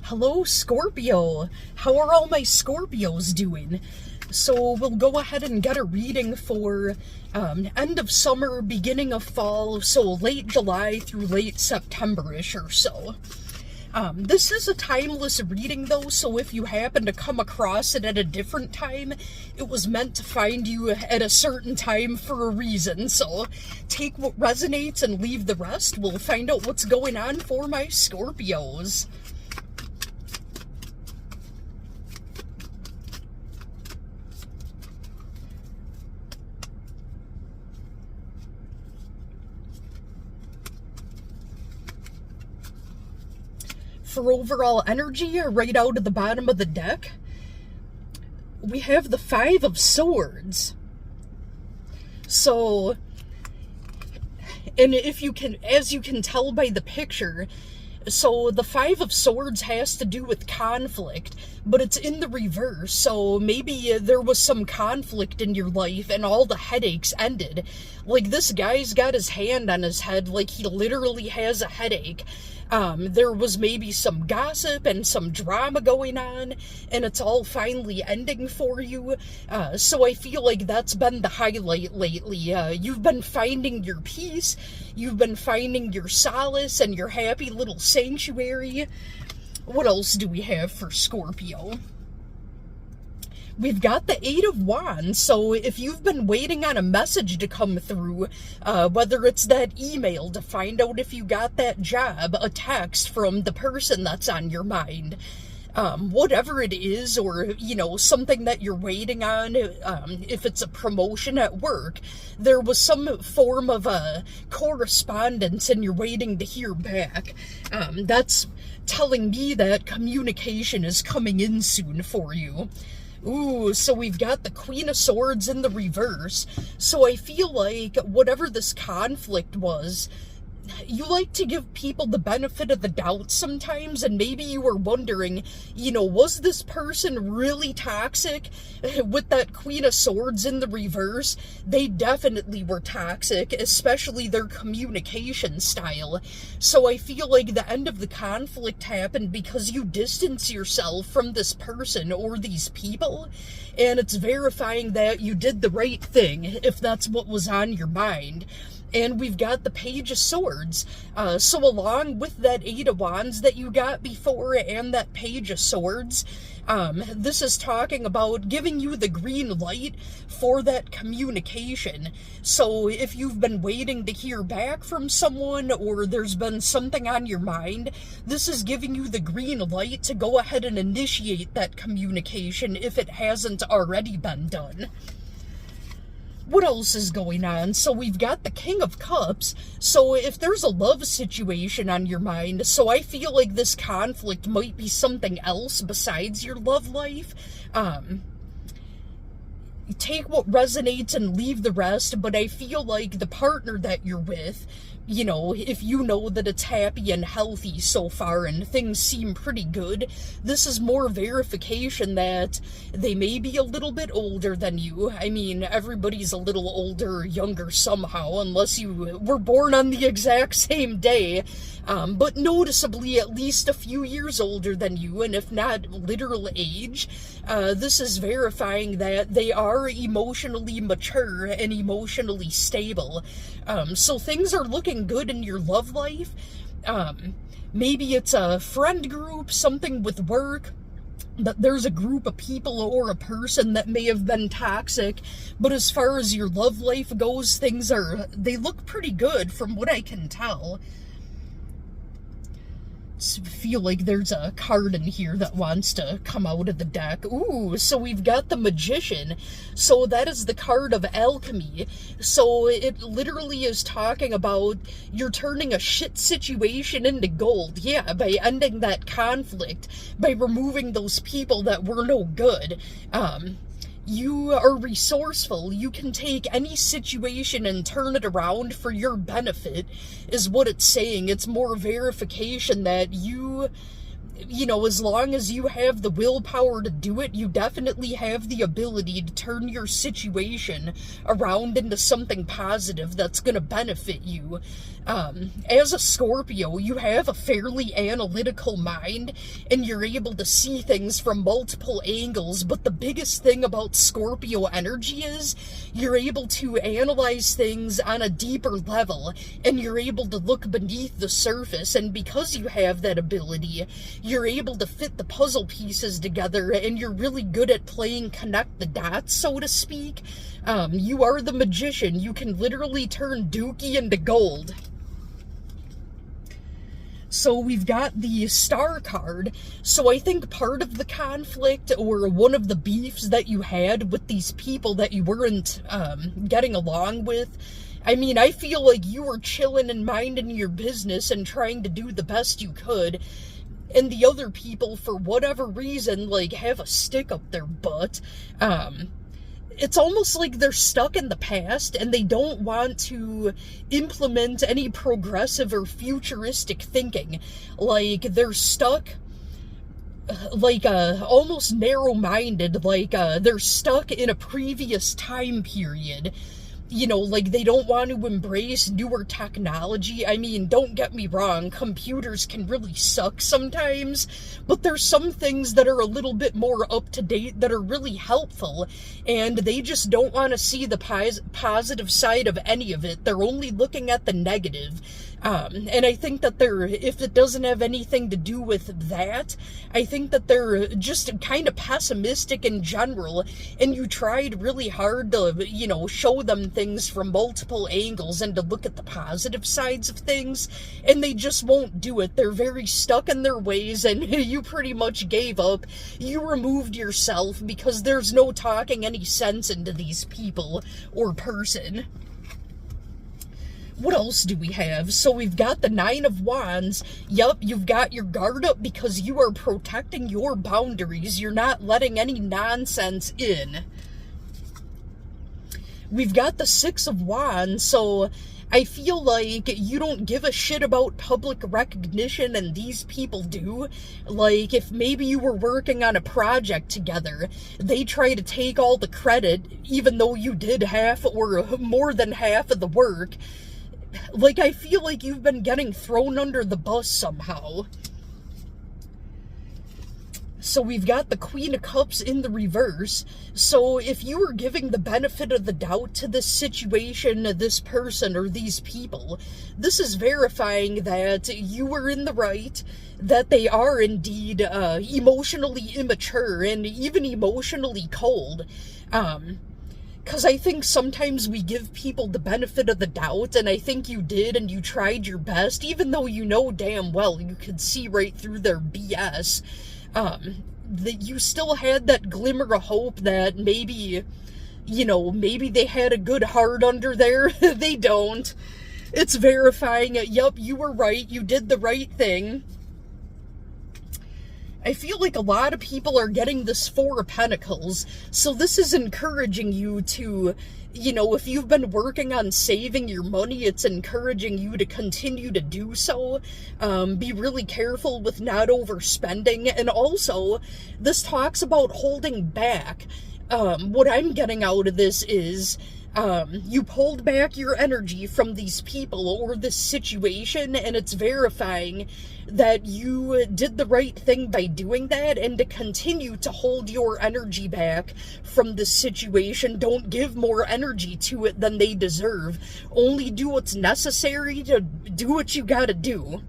Hello, Scorpio. How are all my Scorpios doing? So we'll go ahead and get a reading for end of summer, beginning of fall, so late July through late September-ish or so. This is a timeless reading though, so if you happen to come across it at a different time, it was meant to find you at a certain time for a reason. So take what resonates and leave the rest. We'll find out what's going on for my Scorpios. For overall energy, right out of the bottom of the deck, we have the Five of Swords. So, and if you can, as you can tell by the picture, so the Five of Swords has to do with conflict, but it's in the reverse. So maybe there was some conflict in your life and all the headaches ended. Like this guy's got his hand on his head, like he literally has a headache. There was maybe some gossip and some drama going on, and it's all finally ending for you. So I feel like that's been the highlight lately. You've been finding your peace, you've been finding your solace and your happy little sanctuary. What else do we have for Scorpio? We've got the Eight of Wands, so if you've been waiting on a message to come through, whether it's that email to find out if you got that job, a text from the person that's on your mind, whatever it is, or, you know, something that you're waiting on, if it's a promotion at work, there was some form of correspondence and you're waiting to hear back. That's telling me that communication is coming in soon for you. Ooh, so we've got the Queen of Swords in the reverse. So I feel like whatever this conflict was, you like to give people the benefit of the doubt sometimes, and maybe you were wondering, you know, was this person really toxic? With that Queen of Swords in the reverse, they definitely were toxic, especially their communication style. So I feel like the end of the conflict happened because you distance yourself from this person or these people, and it's verifying that you did the right thing, if that's what was on your mind. And we've got the Page of Swords. So along with that Eight of Wands that you got before and that Page of Swords, this is talking about giving you the green light for that communication. So if you've been waiting to hear back from someone, or there's been something on your mind, this is giving you the green light to go ahead and initiate that communication if it hasn't already been done. What else is going on? So we've got the King of Cups. So if there's a love situation on your mind, so I feel like this conflict might be something else besides your love life. Take what resonates and leave the rest, but I feel like the partner that you're with, you know, if you know that it's happy and healthy so far and things seem pretty good, this is more verification that they may be a little bit older than you. I mean, everybody's a little older or younger somehow, unless you were born on the exact same day, but noticeably at least a few years older than you, and if not literal age. This is verifying that they are emotionally mature and emotionally stable. So things are looking good in your love life. Maybe it's a friend group, something with work, that there's a group of people or a person that may have been toxic, but as far as your love life goes, they look pretty good from what I can tell. Feel like there's a card in here that wants to come out of the deck. Ooh, so we've got the Magician. So that is the card of alchemy. So it literally is talking about you're turning a shit situation into gold. Yeah, by ending that conflict, by removing those people that were no good. You are resourceful. You can take any situation and turn it around for your benefit, is what it's saying. It's more verification that you as long as you have the willpower to do it, you definitely have the ability to turn your situation around into something positive that's going to benefit you. As a Scorpio, you have a fairly analytical mind, and you're able to see things from multiple angles, but the biggest thing about Scorpio energy is you're able to analyze things on a deeper level, and you're able to look beneath the surface, and because you have that ability, you're able to fit the puzzle pieces together, and you're really good at playing connect the dots, so to speak. You are the magician. You can literally turn dookie into gold. So we've got the Star card. So I think part of the conflict, or one of the beefs that you had with these people that you weren't getting along with, I mean, I feel like you were chilling and minding your business and trying to do the best you could, and the other people, for whatever reason, like, have a stick up their butt. It's almost like they're stuck in the past and they don't want to implement any progressive or futuristic thinking. Like, they're stuck, like, almost narrow-minded, like, they're stuck in a previous time period. Like, they don't want to embrace newer technology. I mean, don't get me wrong, computers can really suck sometimes, but there's some things that are a little bit more up-to-date that are really helpful, and they just don't want to see the positive side of any of it. They're only looking at the negative. And I think that if it doesn't have anything to do with that, I think that they're just kind of pessimistic in general, and you tried really hard to, show them things from multiple angles and to look at the positive sides of things, and they just won't do it. They're very stuck in their ways, and you pretty much gave up. You removed yourself because there's no talking any sense into these people or person. What else do we have? So we've got the Nine of Wands. Yup, you've got your guard up because you are protecting your boundaries. You're not letting any nonsense in. We've got the Six of Wands, so I feel like you don't give a shit about public recognition, and these people do. Like, if maybe you were working on a project together, they try to take all the credit, even though you did half or more than half of the work. Like, I feel like you've been getting thrown under the bus somehow. So we've got the Queen of Cups in the reverse. So if you were giving the benefit of the doubt to this situation, this person, or these people, this is verifying that you were in the right, that they are indeed emotionally immature and even emotionally cold. Because I think sometimes we give people the benefit of the doubt, and I think you did, and you tried your best, even though you know damn well you could see right through their BS. That you still had that glimmer of hope that maybe, maybe they had a good heart under there. They don't. It's verifying it. Yup, you were right. You did the right thing. I feel like a lot of people are getting this Four of Pentacles, so this is encouraging you to, if you've been working on saving your money, it's encouraging you to continue to do so. Be really careful with not overspending, and also, this talks about holding back. What I'm getting out of this is, you pulled back your energy from these people or this situation, and it's verifying that you did the right thing by doing that, and to continue to hold your energy back from this situation. Don't give more energy to it than they deserve. Only do what's necessary to do what you gotta do.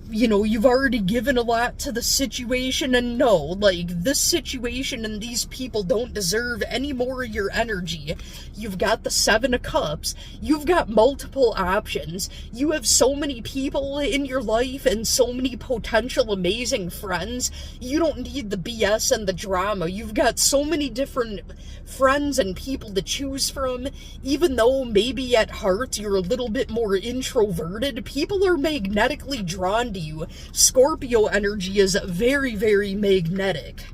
You've already given a lot to the situation, and no, like, this situation and these people don't deserve any more of your energy. You've got the Seven of Cups. You've got multiple options. You have so many people in your life and so many potential amazing friends. You don't need the BS and the drama. You've got so many different friends and people to choose from. Even though maybe at heart you're a little bit more introverted, people are magnetically drawn to you. Scorpio energy is very, very magnetic.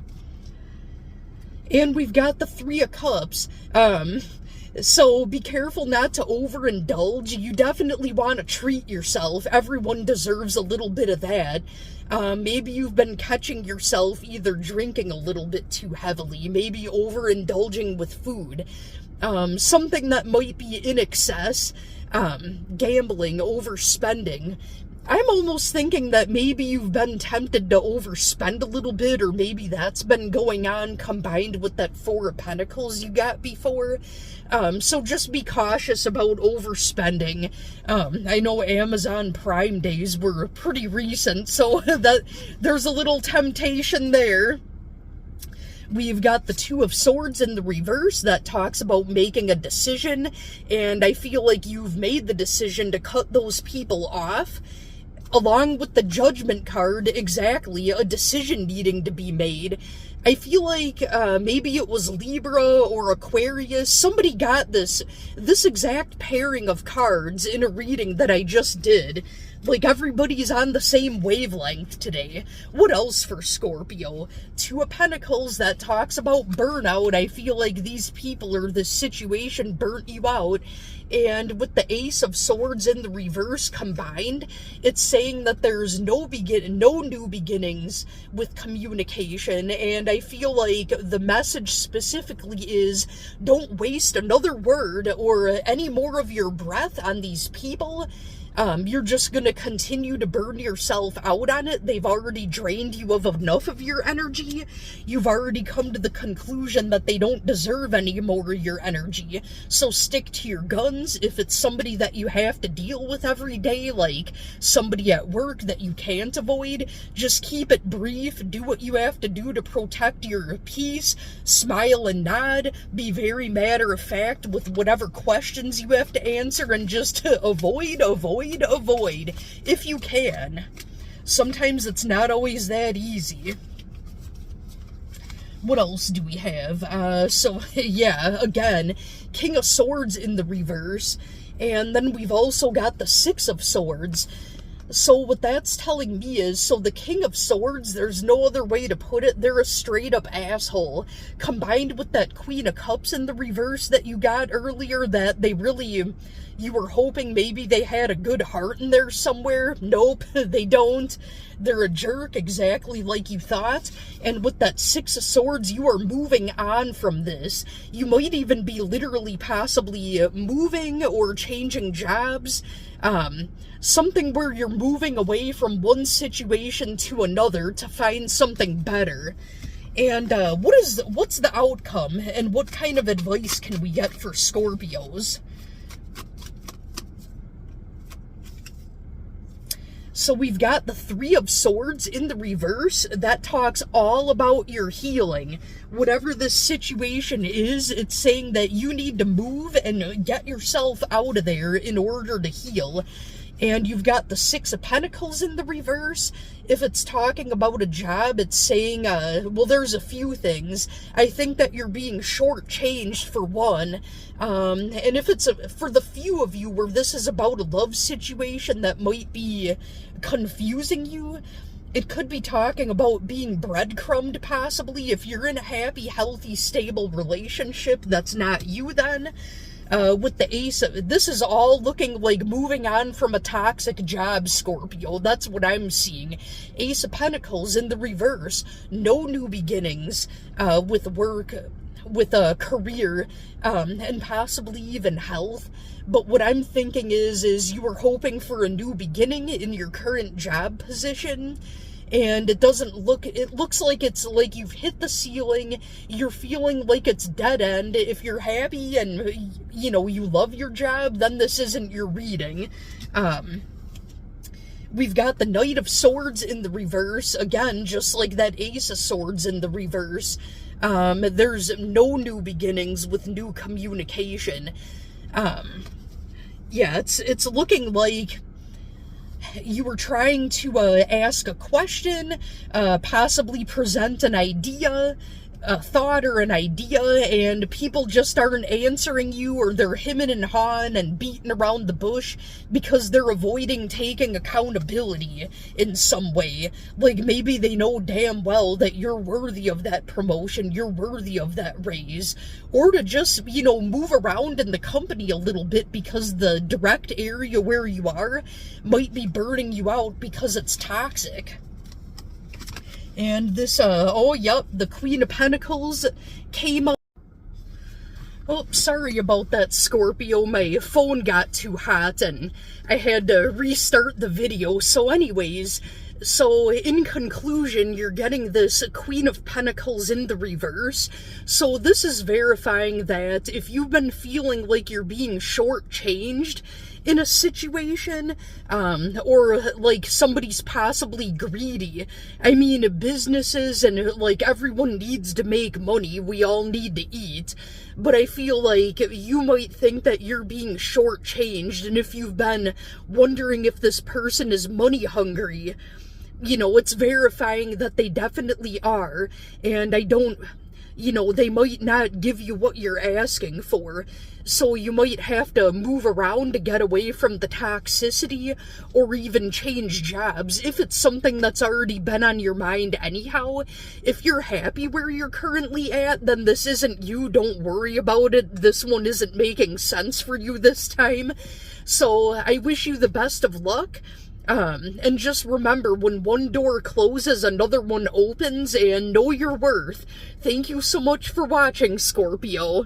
And we've got the Three of Cups. So be careful not to overindulge. You definitely want to treat yourself. Everyone deserves a little bit of that. Maybe you've been catching yourself either drinking a little bit too heavily, maybe overindulging with food, something that might be in excess, gambling, overspending. I'm almost thinking that maybe you've been tempted to overspend a little bit, or maybe that's been going on combined with that Four of Pentacles you got before. So just be cautious about overspending. I know Amazon Prime days were pretty recent, so that there's a little temptation there. We've got the Two of Swords in the reverse that talks about making a decision, and I feel like you've made the decision to cut those people off. Along with the Judgment card, exactly, a decision needing to be made. I feel like maybe it was Libra or Aquarius. Somebody got this exact pairing of cards in a reading that I just did. Like, everybody's on the same wavelength today. What else for Scorpio? Two of Pentacles that talks about burnout. I feel like these people or this situation burnt you out. And with the Ace of Swords in the reverse combined, it's saying that there's no new beginnings with communication. And I feel like the message specifically is, don't waste another word or any more of your breath on these people. You're just going to continue to burn yourself out on it. They've already drained you of enough of your energy. You've already come to the conclusion that they don't deserve any more of your energy. So stick to your guns. If it's somebody that you have to deal with every day, like somebody at work that you can't avoid, just keep it brief. Do what you have to do to protect your peace. Smile and nod. Be very matter of fact with whatever questions you have to answer, and just avoid if you can. Sometimes it's not always that easy. What else do we have? So yeah, again, King of Swords in the reverse, and then we've also got the Six of Swords. So what that's telling me is, so the King of Swords, there's no other way to put it, they're a straight up asshole. Combined with that Queen of Cups in the reverse that you got earlier, that they really, you were hoping maybe they had a good heart in there somewhere. Nope, they don't. They're a jerk, exactly like you thought. And with that Six of Swords, you are moving on from this. You might even be literally possibly moving or changing jobs. Something where you're moving away from one situation to another to find something better. And what's the outcome, and what kind of advice can we get for Scorpios? So we've got the Three of Swords in the reverse. That talks all about your healing. Whatever this situation is, it's saying that you need to move and get yourself out of there in order to heal. And you've got the Six of Pentacles in the reverse. If it's talking about a job, it's saying, well, there's a few things. I think that you're being shortchanged, for one. And if it's for the few of you where this is about a love situation that might be confusing you, it could be talking about being breadcrumbed, possibly. If you're in a happy, healthy, stable relationship, that's not you then. With the Ace of, this is all looking like moving on from a toxic job, Scorpio. That's what I'm seeing. Ace of Pentacles in the reverse. No new beginnings with work, with a career, and possibly even health. But what I'm thinking is you were hoping for a new beginning in your current job position. And it doesn't look, it looks like it's like you've hit the ceiling. You're feeling like it's dead end. If you're happy and, you know, you love your job, then this isn't your reading. We've got the Knight of Swords in the reverse. Again, just like that Ace of Swords in the reverse. There's no new beginnings with new communication. Yeah, it's looking like you were trying to ask a question, possibly present an idea, a thought or an idea and people just aren't answering you, or they're hemming and hawing and beating around the bush because they're avoiding taking accountability in some way. Like maybe they know damn well that you're worthy of that promotion, you're worthy of that raise, or to just, move around in the company a little bit because the direct area where you are might be burning you out because it's toxic. And this, the Queen of Pentacles came up. Oh, sorry about that, Scorpio. My phone got too hot and I had to restart the video. So anyways, in conclusion, you're getting this Queen of Pentacles in the reverse. So this is verifying that if you've been feeling like you're being shortchanged in a situation, or like somebody's possibly greedy. I mean, businesses and like everyone needs to make money. We all need to eat. But I feel like you might think that you're being shortchanged, and if you've been wondering if this person is money hungry, it's verifying that they definitely are, and they might not give you what you're asking for. So you might have to move around to get away from the toxicity, or even change jobs if it's something that's already been on your mind anyhow. If you're happy where you're currently at, then this isn't you. Don't worry about it. This one isn't making sense for you this time. So I wish you the best of luck. And just remember, when one door closes, another one opens, and know your worth. Thank you so much for watching, Scorpio.